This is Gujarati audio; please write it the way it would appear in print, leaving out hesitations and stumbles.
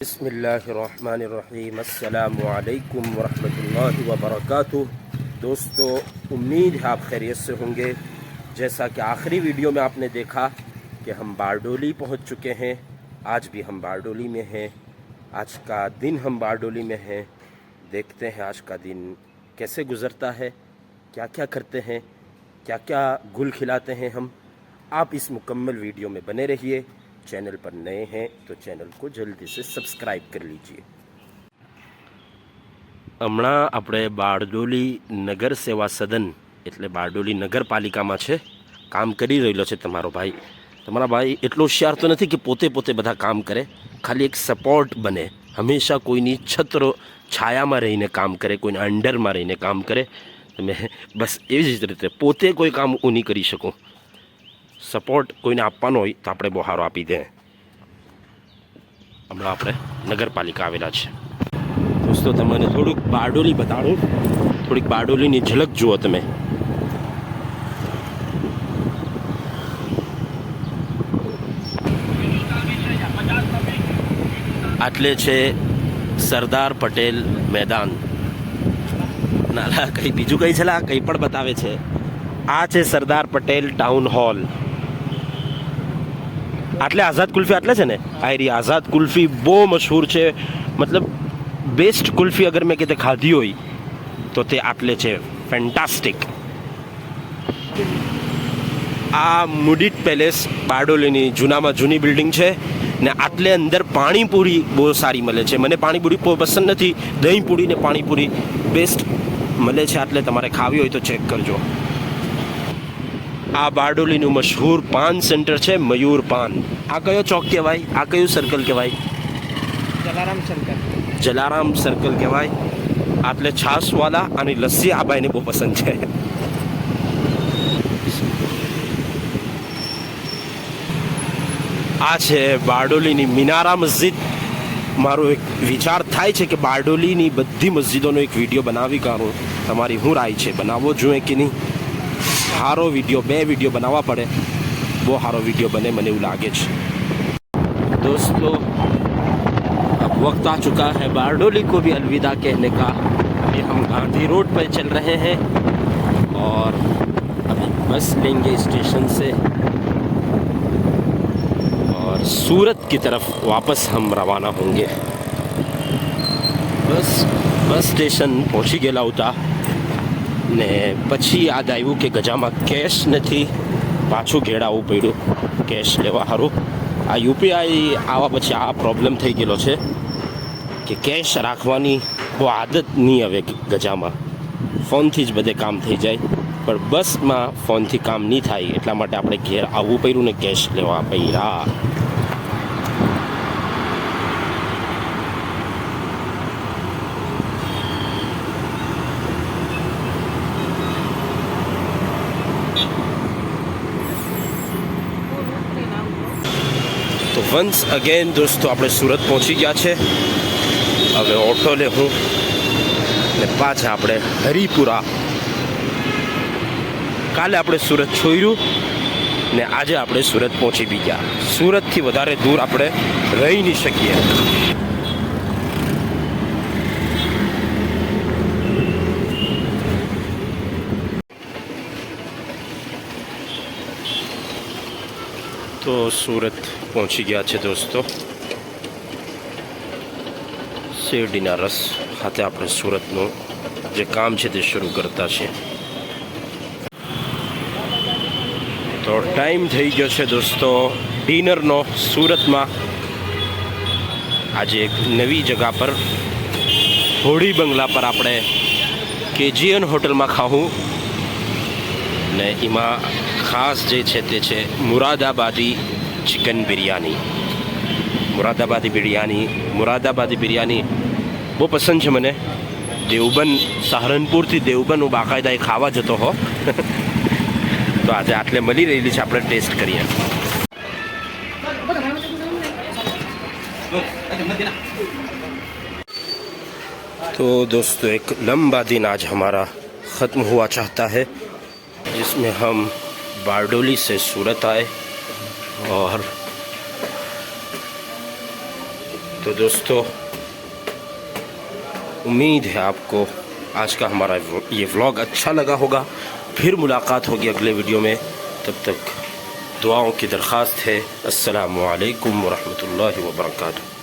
बिस्मिल्लाहिर्रहमानिर्रहीम अस्सलामुअलैकुम वरहमतुल्लाहि वबरकातुह। दोस्तों, उम्मीद है आप खैरियत से होंगे। जैसा कि आखिरी वीडियो में आपने देखा कि हम बारडोली पहुंच चुके हैं। आज भी हम बारडोली में हैं। आज का दिन हम बारडोली में हैं। देखते हैं आज का दिन कैसे गुज़रता है, क्या क्या करते हैं, क्या क्या गुल खिलाते हैं हम। आप इस मुकम्मल वीडियो में बने रहिए। चैनल पर नए हैं तो चैनल को जल्दी से सब्सक्राइब कर लीजिए। હમણાં આપણે બારડોલી નગર સેવા સદન એટલે બારડોલી નગરપાલિકામાં છે, કામ કરી રહેલો છે તમારો ભાઈ. તમારા ભાઈ એટલો હોશિયાર તો નથી કે પોતે પોતે બધા કામ કરે, ખાલી એક સપોર્ટ બને. હંમેશા કોઈની છત્ર છાયામાં રહીને કામ કરે, કોઈના અંડરમાં રહીને કામ કરે. તમે બસ એવી જ રીતે પોતે કોઈ કામ હું નહીં કરી શકું. સપોર્ટ કોઈને આપવાનો હોય તો આપણે બહારો આપી દે. હમણાં આપણે નગરપાલિકા આવેલા છે. દોસ્તો, તમને થોડુંક બારડોલી બતાડું, થોડીક બારડોલીની ઝલક જુઓ તમે. આટલે છે સરદાર પટેલ મેદાન. નાલા કંઈ બીજું કંઈ છે, કંઈ પણ બતાવે છે. આ છે સરદાર પટેલ ટાઉન હોલ. આટલે આઝાદ કુલ્ફી આટલે છે ને, આયરી આઝાદ કુલ્ફી બહુ મશહૂર છે. મતલબ બેસ્ટ કુલ્ફી અગર મેં કીધે ખાધી હોય તો તે આટલે છે. ફેન્ટાસ્ટિક. આ મુડીટ પેલેસ બારડોલીની જૂનામાં જૂની બિલ્ડિંગ છે ને. આટલે અંદર પાણીપુરી બહુ સારી મળે છે. મને પાણીપુરી પસંદ નથી, દહીં પૂરી ને પાણીપુરી બેસ્ટ મળે છે. આટલે તમારે ખાવી હોય તો ચેક કરજો. આ બારડોલીનું મશહૂર પાન સેન્ટર છે, મયુર પાન. આ કયો ચોક કહેવાય? આ કયું સર્કલ કહેવાય? જલારામ સર્કલ. જલારામ સર્કલ કહેવાય. આટલે છાશવાલા અને લસ્સી આ ભાઈને બહુ પસંદ છે. આ છે બારડોલીની મિનારા મસ્જિદ. મારો એક વિચાર થાય છે કે બારડોલીની બધી મસ્જિદોનો એક વિડીયો બનાવી કાઢું. તમારી શું રાય છે? બનાવવો જોઈએ કે નહીં? સારો વિડીયો, 2 વિડીયો બનાવવા પડે. બહુ સારો વિડીયો બને મને એવું લાગે છે. दोस्तों, अब वक्त आ चुका है बारडोली को भी अलविदा कहने का. अभी हम गांधी रोड पर चल रहे हैं और अभी बस लेंगे स्टेशन से और सूरत की तरफ वापस हम रवाना होंगे. બસ સ્ટેશન પહોંચી ગયેલા હતા ને પછી યાદ આવ્યું કે ગજામાં કેશ નથી. પાછું ઘેર આવવું પડ્યું કેશ લેવા સારું. આ યુપીઆઈ આવવા પછી આ પ્રોબ્લેમ થઈ ગયેલો છે કે કેશ રાખવાની બહુ આદત નહીં હવે ગજામાં. ફોનથી જ બધે કામ થઈ જાય, પણ બસમાં ફોનથી કામ નહીં થાય. એટલા માટે આપણે ઘેર આવવું પડ્યું ને કેશ લેવા પડ્યા. તો વન્સ અગેન દોસ્તો, આપણે સુરત પહોંચી ગયા છે. હવે ઓટો લે હું ને પાછા આપણે હરિપુરા. કાલે આપણે સુરત છોડ્યું ને આજે આપણે સુરત પહોંચી બી ગયા. સુરતથી વધારે દૂર આપણે રહી નહીં શકીએ. તો સુરત પહોંચી ગયા છે દોસ્તો. શેરડીના રસ ખાતે આપણે સુરતનું જે કામ છે તે શરૂ કરતા છે. તો ટાઈમ થઈ ગયો છે દોસ્તો ડિનરનો સુરતમાં. આજે એક નવી જગા પર હોડી બંગલા પર આપણે કેજીએન હોટલમાં ખાવું ને એમાં ખાસ જે છે તે છે મુરાદાબાદી ચિકન બિરયાની. મુરાદાબાદી બિરયાની બહુ પસંદ છે મને. દેવબંદ, સહારનપુરથી દેવબંદ હું બાકાયદા ખાવા જતો હો. તો આજે આટલે મળી રહેલી છે, આપણે ટેસ્ટ કરીએ. तो दोस्तों, एक लंबा दिन आज हमारा ख़त्म हुआ चाहता है, जिसमें हम बारडोली से सूरत आए और तो दोस्तों उम्मीद है आपको आज का हमारा ये व्लॉग अच्छा लगा होगा। फिर मुलाकात होगी अगले वीडियो में, तब तक दुआओं की दरख्वास्त है। अस्सलामु अलैकुम वरहमतुल्लाहि वबरकातुहू।